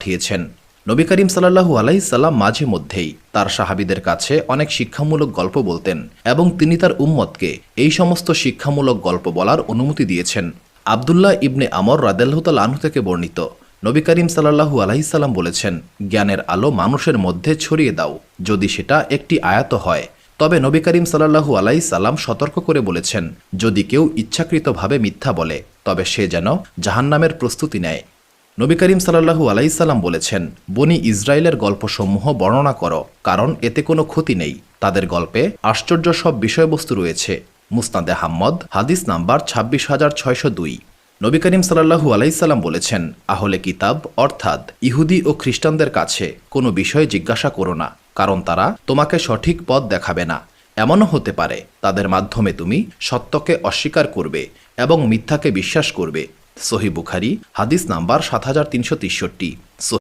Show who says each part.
Speaker 1: পাঠিয়েছেন। নবী করিম সাল্লাল্লাহু আলাইহি সাল্লাম মাঝে মধ্যেই তার সাহাবীদের কাছে অনেক শিক্ষামূলক গল্প বলতেন এবং তিনি তার উম্মতকে এই সমস্ত শিক্ষামূলক গল্প বলার অনুমতি দিয়েছেন। আবদুল্লাহ ইবনে আমর রাদিয়াল্লাহু তাআলা আনহু থেকে বর্ণিত, নবী করিম সাল্লাল্লাহু আলাইহি সাল্লাম বলেছেন, জ্ঞানের আলো মানুষের মধ্যে ছড়িয়ে দাও, যদি সেটা একটি আয়াত হয়। তবে নবী করিম সাল্লাল্লাহু আলাইহি সাল্লাম সতর্ক করে বলেছেন, যদি কেউ ইচ্ছাকৃতভাবে মিথ্যা বলে তবে সে যেন জাহান্নামের প্রস্তুতি নেয়। নবী করিম সাল্লাল্লাহু আলাইহি সাল্লাম বলেছেন, বনি ইসরায়েলের গল্পসমূহ বর্ণনা করো, কারণ এতে কোনো ক্ষতি নেই। তাদের গল্পে আশ্চর্য সব বিষয়বস্তু রয়েছে। মুসনাদে আহমদ হাদিস নাম্বার 26,602। নবী করিম সাল্লাল্লাহু আলাইহি সাল্লাম বলেছেন, আহলে কিতাব অর্থাৎ ইহুদি ও খ্রিস্টানদের কাছে কোনো বিষয়ে জিজ্ঞাসা করো না, কারণ তারা তোমাকে সঠিক পথ দেখাবে না। এমনও হতে পারে তাদের মাধ্যমে তুমি সত্যকে অস্বীকার করবে এবং মিথ্যাকে বিশ্বাস করবে। সহিহ বুখারী হাদিস নাম্বার 7363।